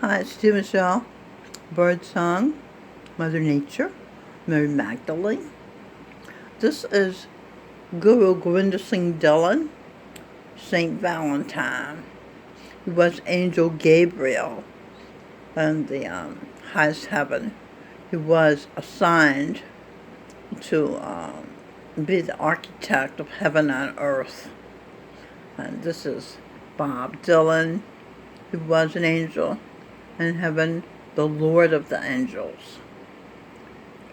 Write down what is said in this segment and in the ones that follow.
Hi, it's Steve Michelle, Birdsong, Mother Nature, Mary Magdalene. This is Guru Govinda Singh Dhillon, Saint Valentine. He was Angel Gabriel in the highest heaven. He was assigned to be the architect of heaven and earth. And this is Bob Dylan. He was an angel in heaven, the Lord of the angels.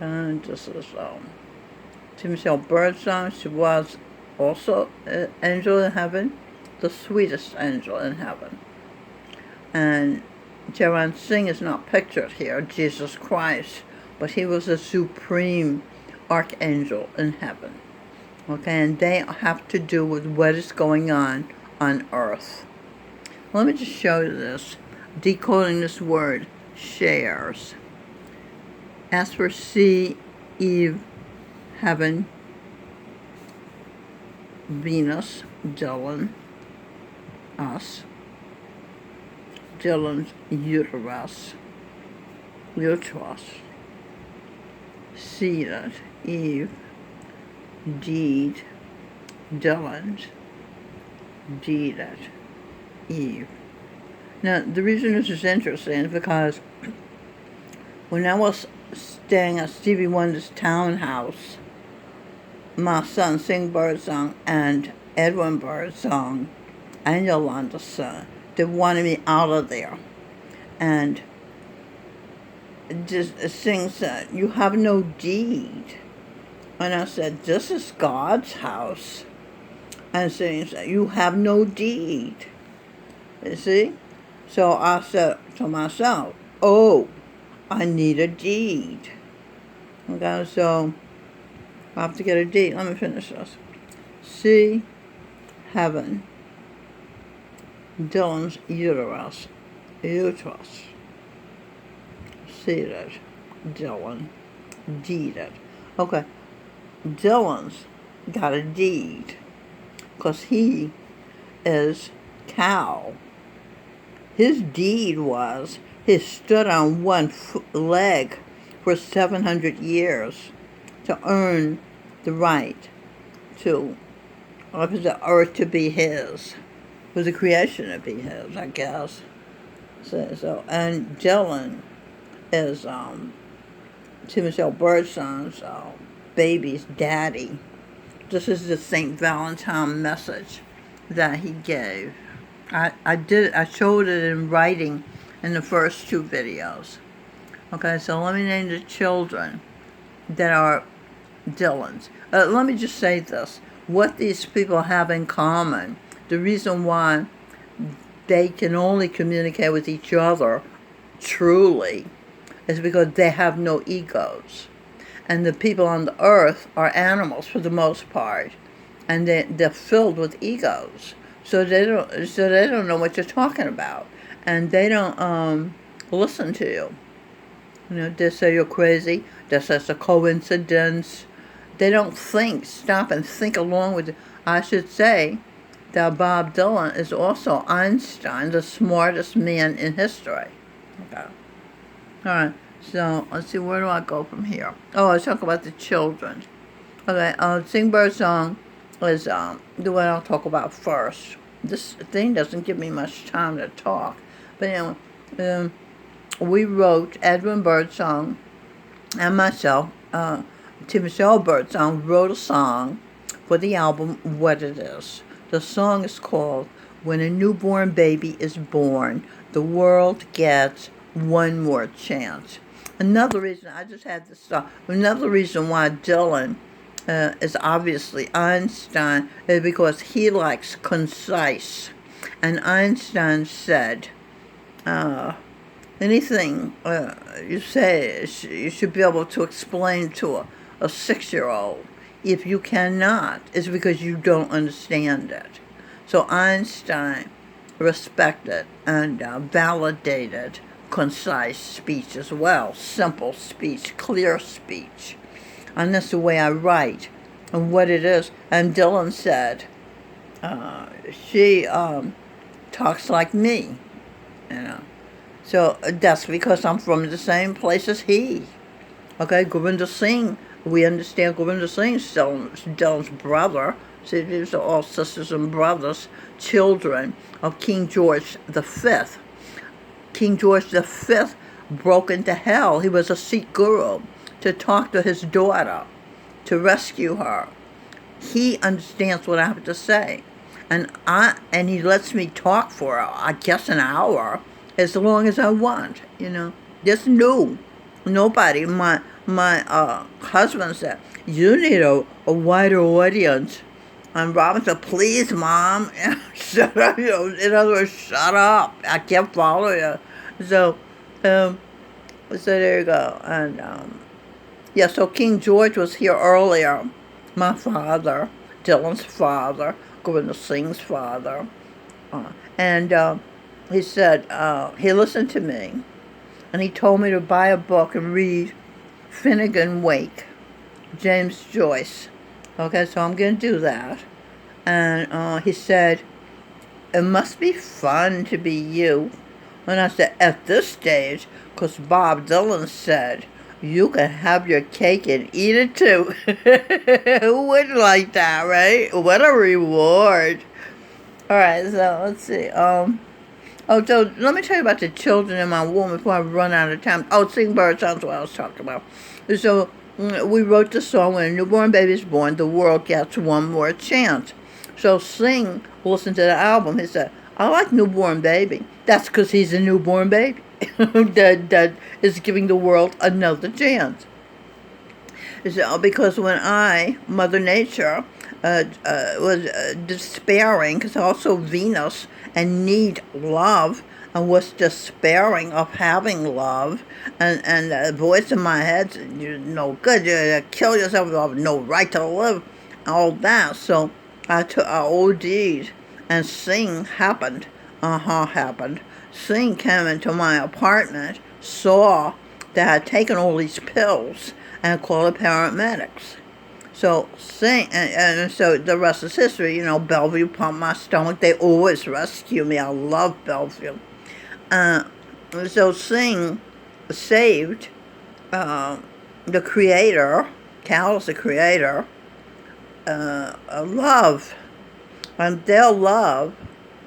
And this is Michelle Birdsong. She was also an angel in heaven, the sweetest angel in heaven. And Jawan Singh is not pictured here, Jesus Christ, but he was a supreme archangel in heaven. Okay, and they have to do with what is going on earth. Let me just show you this, decoding this word, shares. As for sea, Eve, heaven, Venus, Dylan, us, Dylan's uterus, seeded, Eve, deed, Dylan's, deeded, Eve. Now, the reason this is interesting is because when I was staying at Stevie Wonder's townhouse, my son, Sing Birdsong, and Edwin Birdsong, and Yolanda's son, they wanted me out of there. And just Sing said, "You have no deed." And I said, "This is God's house." And Sing said, "You have no deed." You see? So I said to myself, "Oh, I need a deed." Okay, so I have to get a deed. Let me finish this. See, heaven, Dylan's uterus, seated, Dylan, deeded. Okay, Dylan's got a deed because he is cow. His deed was he stood on one leg for 700 years to earn the right to the earth to be his, for the creation to be his, I guess. So and Dylan is Michelle Birdsong's baby's daddy. This is the St. Valentine message that he gave. I showed it in writing in the first two videos. Okay, so let me name the children that are Dylan's. Let me just say this. What these people have in common, the reason why they can only communicate with each other truly, is because they have no egos. And the people on the earth are animals for the most part. And they're filled with egos. So they don't know what you're talking about. And they don't listen to you. You know, they say you're crazy. They say it's a coincidence. They don't stop and think along with it. I should say that Bob Dylan is also Einstein, the smartest man in history. Okay. All right. So let's see, where do I go from here? Oh, I talk about the children. Okay. Sing Birdsong is the one I'll talk about first. This thing doesn't give me much time to talk, but anyway, we wrote, Edwin Birdsong and myself, Michelle Birdsong wrote a song for the album What It Is. The song is called When a Newborn Baby is Born, the World Gets One More Chance. Another reason, I just had this stuff, another reason why Dylan is obviously Einstein is because he likes concise. And Einstein said, anything you say, you should be able to explain to a 6-year-old. If you cannot, it's because you don't understand it. So Einstein respected and validated concise speech as well, simple speech, clear speech. And that's the way I write and what it is. And Dylan said, she talks like me, you know. So that's because I'm from the same place as he. Okay, Govinda Singh, we understand Govinda Singh, Dylan's brother. See, these are all sisters and brothers, children of King George V. King George V broke into hell. He was a Sikh guru to talk to his daughter, to rescue her. He understands what I have to say. And he lets me talk for, I guess, an hour, as long as I want, Just new. Nobody. My husband said, you need a wider audience. And Robin said, please, Mom, shut up. In other words, shut up. I can't follow you. So, so there you go. And, yeah, so King George was here earlier. My father, Dylan's father, Govinda Singh's father. And he said, he listened to me. And he told me to buy a book and read Finnegan Wake, James Joyce. Okay, so I'm going to do that. And he said, it must be fun to be you. And I said, at this stage, because Bob Dylan said, you can have your cake and eat it too. Who wouldn't like that, right? What a reward. All right, so let's see. So let me tell you about the children in my womb before I run out of time. Oh, Sing Bird Sounds what I was talking about. So we wrote the song, when a newborn baby is born, the world gets one more chance. So Sing listened to the album. He said, I like newborn baby. That's because he's a newborn baby that is giving the world another chance. So, because when Mother Nature, was despairing, because also Venus and need love, and was despairing of having love, and the voice in my head said, you're no good, you kill yourself, you have no right to live, all that. So I OD'd, and Sing happened. Happened. Sing came into my apartment, saw that I had taken all these pills, and called the paramedics. So Sing, and so the rest is history. Bellevue pumped my stomach. They always rescue me. I love Bellevue. So Sing saved the creator, Cal's the creator, love. And their love,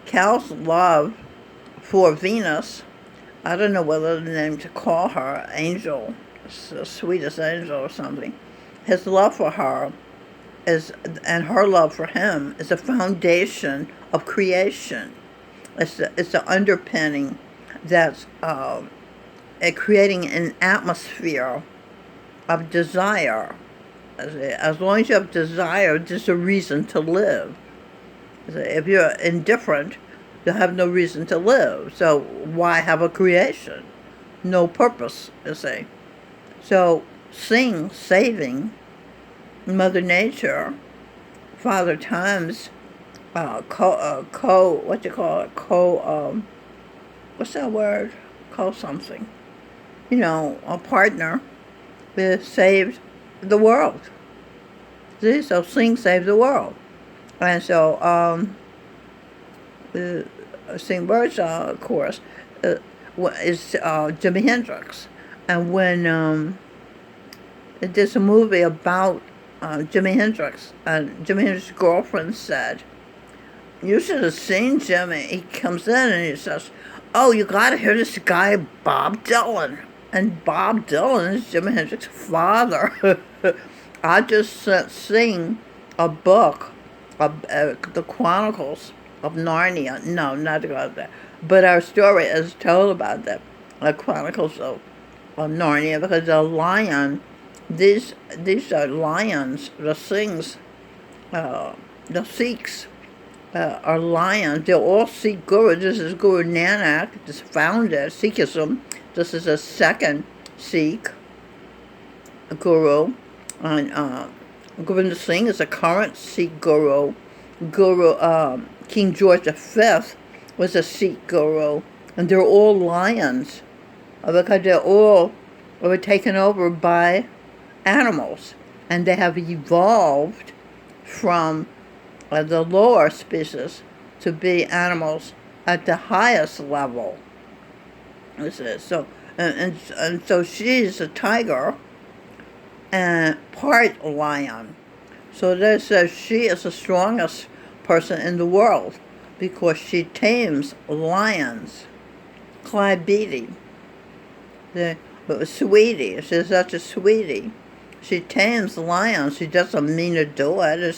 Cal's love for Venus, I don't know what other name to call her, angel, the sweetest angel or something. His love for her and her love for him is a foundation of creation. It's the underpinning that's creating an atmosphere of desire. As long as you have desire, there's a reason to live. If you're indifferent, you'll have no reason to live. So why have a creation? No purpose, you see. So Sing saving Mother Nature, Father Time's what's that word? Co-something. A partner saved the world. See, so Sing saved the world. And so Sing Birdsong, of course, is Jimi Hendrix. And when there's a movie about Jimi Hendrix, and Jimi Hendrix's girlfriend said, you should have seen Jimmy. He comes in and he says, oh, you got to hear this guy, Bob Dylan. And Bob Dylan is Jimi Hendrix's father. I just sent Sing a book of the Chronicles of Narnia. No, not about that. But our story is told about the Chronicles of Narnia, because the lion, these are lions, the Singhs, the Sikhs are lions. They're all Sikh gurus. This is Guru Nanak, this founder, Sikhism. This is a second Sikh guru. And Govinda Singh is a current Sikh guru. King George V was a Sikh guru. And they're all lions, because they were taken over by animals. And they have evolved from the lower species to be animals at the highest level. It says so, and so she's a tiger and part lion. So that says she is the strongest person in the world because she tames lions. Clyde Beatty, the sweetie, she's such a sweetie. She tames lions. She doesn't mean to do it. It's